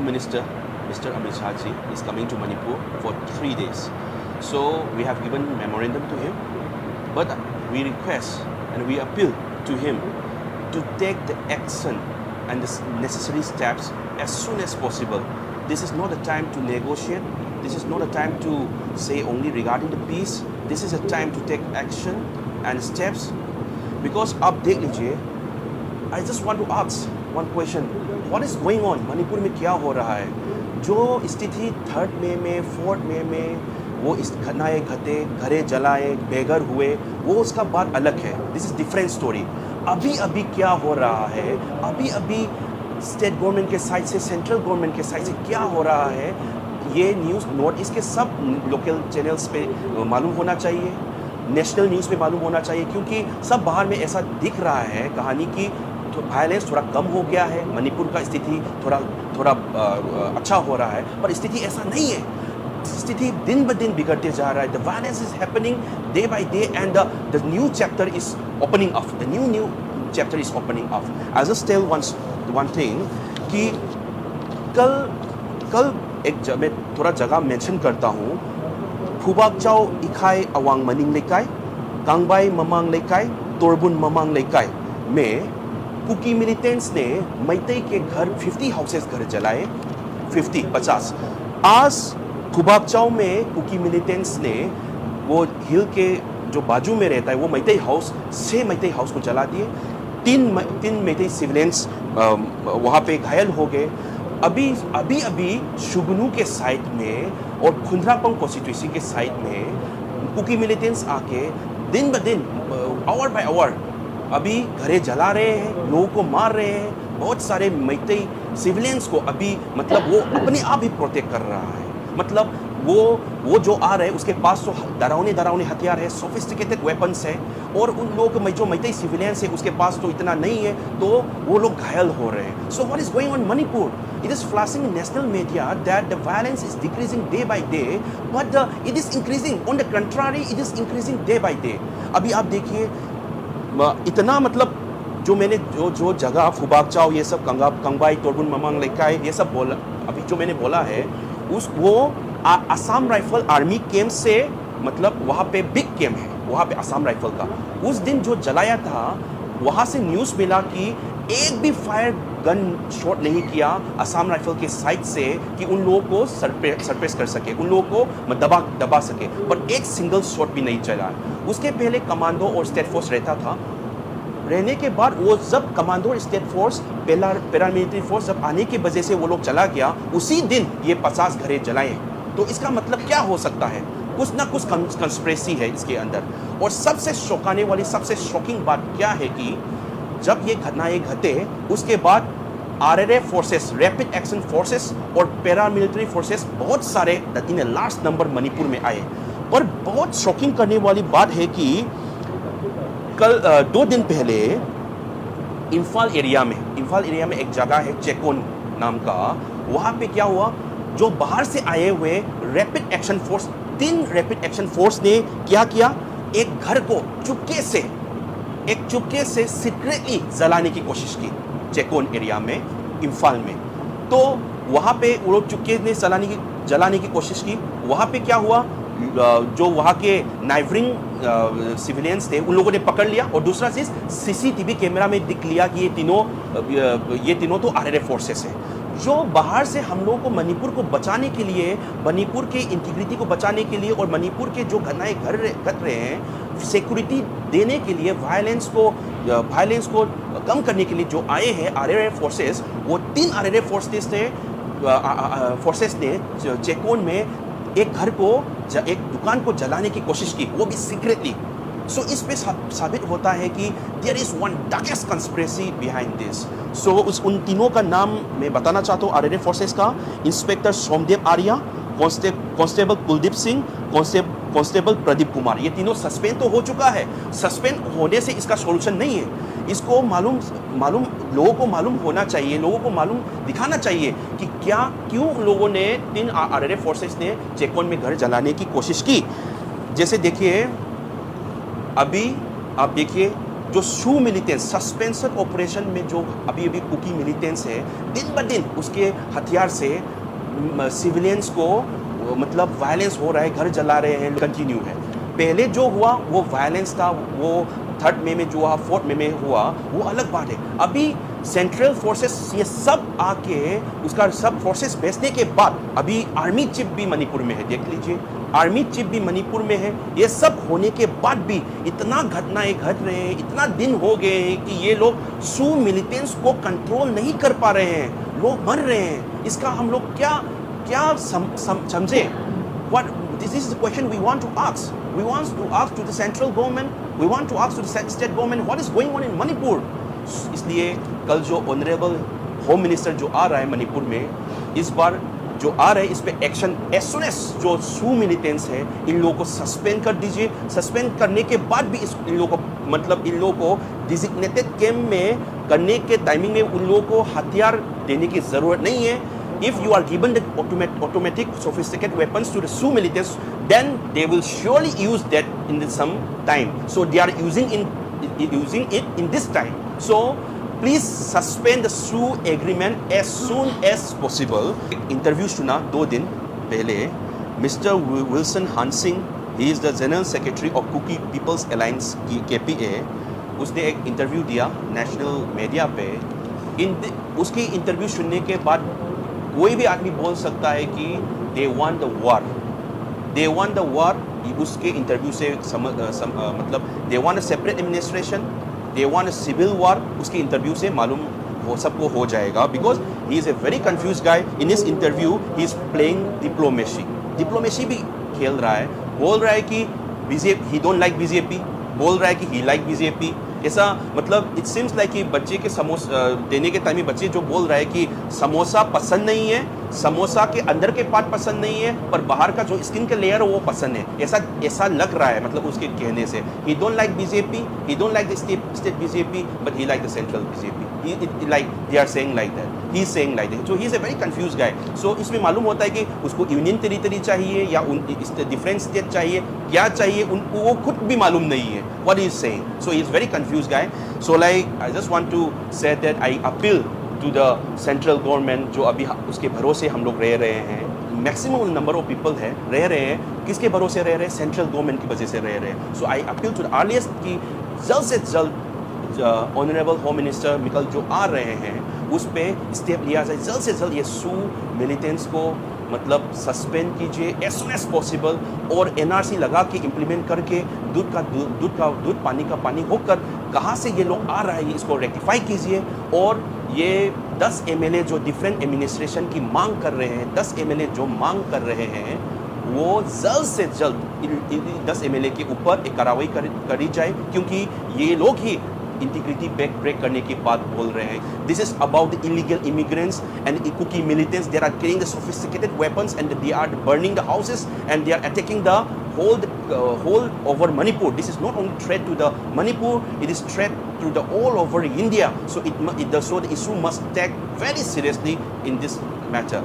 Minister, Mr. Amit Shah ji, is coming to Manipur for 3 days. So we have given memorandum to him, but we request and we appeal to him to take the action and the necessary steps as soon as possible. This is not a time to negotiate. This is not a time to say only regarding the peace. This is a time to take action and steps. Because आप देख लीजिए, I just want to ask one question. What is going on? Manipur में क्या हो रहा है? जो स्थिति 3 मई में 4 मई में वो इस घटनाएं घटे, घरे जलाए, बेघर हुए, वो उसका बात अलग है. This is different story. अभी अभी क्या हो रहा है, अभी अभी स्टेट गवर्नमेंट के साइड से, सेंट्रल गवर्नमेंट के साइड से क्या हो रहा है, ये न्यूज़ नॉर्थ ईस्ट के सब लोकल चैनल्स पे मालूम होना चाहिए, नेशनल न्यूज़ पे मालूम होना चाहिए, क्योंकि सब बाहर में ऐसा दिख रहा है कहानी की वायलेंस थोड़ा कम हो गया है, मणिपुर का स्थिति थोड़ा अच्छा हो रहा है, पर स्थिति ऐसा नहीं है. स्थिति दिन ब दिन बिगड़ते जा रहा है. The violence is happening day by day and the new chapter is opening up. The new chapter is opening up. I just tell one thing कि कल मैं थोड़ा जगह मेंशन करता हूँ. खुबाकचाओ इखाई अवांग मनिंग लेकाई, कांगबाई ममांग लेकाई, तोरबुन ममांग लेकाई में कुकी मिलिटेंट्स ने मैतई के घर 50 हाउसेस घर जलाए. 50. आज खुबाकचाओ में कुकी मिलिटेंट्स ने वो हिल के जो बाजू में रहता है वो मैतई हाउस, 6 मैतई हाउस को जला दिए. 3 मैतई सिविलियंस वहाँ पे घायल हो गए. अभी शुगनू के साइड में और खुंद्रापंग कॉन्स्टिट्यूंसी के साइड में कुकी मिलिटेंट्स आके दिन ब दिन, आवर बाय आवर अभी घरे जला रहे हैं, लोगों को मार रहे हैं. बहुत सारे मैतई सिविलियंस को अभी मतलब वो अपने आप ही प्रोटेक्ट कर रहा है. मतलब वो जो आ रहे हैं उसके पास तो डरावने हथियार है, सोफिस्टिकेटेड वेपन्स है, और उन लोग जो मैतई सिविलियंस है उसके पास तो इतना नहीं है, तो वो लोग घायल हो रहे हैं. So what is going on Manipur? It is flashing in national media that the violence is decreasing day by day, but it is increasing. On the contrary, it is increasing day by day. अभी आप देखिए इतना मतलब जो मैंने जो जगह खुबाकचाओ ये सब कंगबाई तोरबुन ममांग लेकाई ये सब बोला, अभी जो मैंने बोला है वो असम राइफल आर्मी कैंप से, मतलब वहाँ पे बिग कैंप है वहाँ पे असम राइफल का. उस दिन जो जलाया था वहाँ से न्यूज़ मिला कि एक भी फायर गन शॉट नहीं किया असम राइफल के साइड से कि उन लोगों को सरप्रेस कर सके, उन लोगों को दबा सके, पर एक सिंगल शॉट भी नहीं चला. उसके पहले कमांडो और स्टेट फोर्स रहता था. रहने के बाद वो जब कमांडो और स्टेट फोर्स पैरामिलिट्री फोर्स जब आने की वजह से वो लोग चला गया, उसी दिन ये 50 घरे जलाए. तो इसका मतलब क्या हो सकता है? कुछ ना कुछ कंस्पिरेसी है इसके अंदर. और सबसे चौंकाने वाली, सबसे शॉकिंग बात क्या है कि जब ये घटनाएं घटे उसके बाद RRF forces, rapid action forces और पैरामिलिट्री फोर्सेस बहुत सारे इन लार्ज नंबर मणिपुर में आए. पर बहुत शॉकिंग करने वाली बात है कि कल 2 दिन पहले इम्फाल एरिया में एक जगह है चेकोन नाम का. वहाँ पे क्या हुआ, जो बाहर से आए हुए rapid action force, 3 rapid action force ने क्या किया, एक घर को चुपके से सीक्रेटली जलाने की कोशिश की चेकोन एरिया में, इम्फाल में. तो वहाँ पे वो लोग चुपके ने जलाने की कोशिश की. वहाँ पे क्या हुआ, जो वहाँ के नाइबरिंग सिविलियंस थे उन लोगों ने पकड़ लिया. और दूसरा चीज़, सीसीटीवी कैमरा में दिख लिया कि ये तीनों तो आरआरएफ फोर्सेस है. जो बाहर से हम लोगों को मणिपुर को बचाने के लिए, मणिपुर के इंटीग्रिटी को बचाने के लिए और मणिपुर के जो घटनाएं घट रहे हैं, सिक्योरिटी देने के लिए, वायलेंस को कम करने के लिए जो आए हैं आरआरएफ फोर्सेस, वो 3 आरआरएफ फोर्सेस ने चेकोन में एक घर को, एक दुकान को जलाने की कोशिश की, वो भी सीक्रेटली. सो इस पे साबित होता है कि there is one darkest conspiracy behind this. So उन तीनों का नाम मैं बताना चाहता हूँ आरआरएफ फोर्सेस का. Inspector Somdev Arya, constable Kuldeep Singh, constable Pradeep Kumar. ये तीनों सस्पेंड तो हो चुका है. सस्पेंड होने से इसका सॉल्यूशन नहीं है. इसको लोगों को मालूम होना चाहिए, लोगों को मालूम दिखाना चाहिए कि क्यों लोगों ने 3 आरआरएफ फोर्सेस ने चेकोन में घर जलाने की कोशिश की. जैसे देखिए, अभी आप देखिए जो सू मिलिटेंस सस्पेंशन ऑपरेशन में जो अभी अभी कुकी मिलिटेंस है, दिन ब दिन उसके हथियार से सिविलियंस को मतलब वायलेंस हो रहा है, घर जला रहे हैं, कंटिन्यू है। पहले जो हुआ वो वायलेंस था, वो 3 मई में जो हुआ, 4 मई में हुआ, वो अलग बात है। अभी सेंट्रल फोर्सेस ये सब आके उसका सब फोर्सेस भेजने के बाद अभी आर्मी चीफ भी मणिपुर में है, देख लीजिए, आर्मी चीफ भी मणिपुर में है। ये सब होने के बाद भी इतना घटनाएं घट रहे हैं, इतना दिन हो गए हैं कि ये लोग सू मिलिटेंट्स को कंट्रोल नहीं कर पा रहे हैं, लोग मर रहे हैं। इसका हम लोग क्या समझे? What this is the question we want to ask. We want to ask to the central government. We want to ask to the state government what is going on in Manipur. इसलिए कल जो honourable home minister जो आ रहा है मणिपुर में, इस बार जो आ रहा है इस पे एक्शन एज सुन एज जो सू मिलिटेंट्स है इन लोगों को सस्पेंड कर दीजिए। सस्पेंड करने के बाद भी इन लोगों को मतलब इन लोगों को डिजिग्नेटेड कैंप में करने के टाइमिंग में उन लोगों को हथियार देने की ज़रूरत नहीं है। If you are given the automatic sophisticated weapons to the Sioux militants, then they will surely use that in some time. So they are using it in this time. So please suspend the Sioux agreement as soon as possible. Interview सुना 2 दिन पहले, Mr. Wilson Hansing, he is the General Secretary of Kuki People's Alliance KPA. उसने एक interview दिया national media पे। उसकी interview सुनने के बाद कोई भी आदमी बोल सकता है कि दे वांट द वॉर। उसके इंटरव्यू से मतलब they want a separate administration, they want a civil war, उसके इंटरव्यू से मालूम वो सबको हो जाएगा। Because he is a very confuse guy. In his interview he is playing diplomacy भी खेल रहा है। बोल रहा है कि BJP he don't like BJP, बोल रहा है कि ही लाइक बीजेपी। ऐसा मतलब इट सीम्स लाइक कि बच्चे के समोसा देने के टाइम में बच्चे जो बोल रहा है कि समोसा पसंद नहीं है, समोसा के अंदर के पार्ट पसंद नहीं है, पर बाहर का जो स्किन का लेयर है वो पसंद है, ऐसा लग रहा है मतलब उसके कहने से। He don't like BJP, he don't like the state BJP, but he like the central BJP. Like they are saying like that, he is saying like that. So he is a very confuse guy. So इसमें मालूम होता है कि उसको union territory चाहिए या different state चाहिए, क्या चाहिए उनको वो खुद भी मालूम नहीं है what he is saying. So he is very confuse guy. So like I just want to say that I appeal to the central government, जो अभी उसके भरोसे हम लोग रह रहे हैं, मैक्सिमम नंबर ऑफ पीपल है रह रहे हैं, किसके भरोसे रह रहे हैं? सेंट्रल गवर्नमेंट की वजह से रह रहे हैं। So I appeal to the earliest कि जल्द से जल्द ऑनरेबल होम मिनिस्टर मिकल जो आ रहे हैं उस पर स्टेप लिया जाए, जल्द से जल्द ये सू मिलिटेंट्स को मतलब सस्पेंड कीजिए एज सुन एज पॉसिबल, और एनआरसी लगा के इम्प्लीमेंट करके दूध पानी का पानी होकर कहाँ से ये लोग आ रहा है इसको रेक्टिफाई कीजिए। और ये 10 एमएलए जो डिफरेंट एडमिनिस्ट्रेशन की मांग कर रहे हैं, 10 एमएलए जो मांग कर रहे हैं, वो जल्द से जल्द 10 एमएलए के ऊपर एक कार्रवाई करी जाए, क्योंकि ये लोग ही इंटीग्रिटी ब्रेक करने की बात बोल रहे हैं। This is about the illegal immigrants and Kuki militants. They are carrying the sophisticated weapons and they are burning the houses and they are attacking the whole over Manipur. This is not only threat to the Manipur, it is threat to the all over India. So the issue must take very seriously in this matter.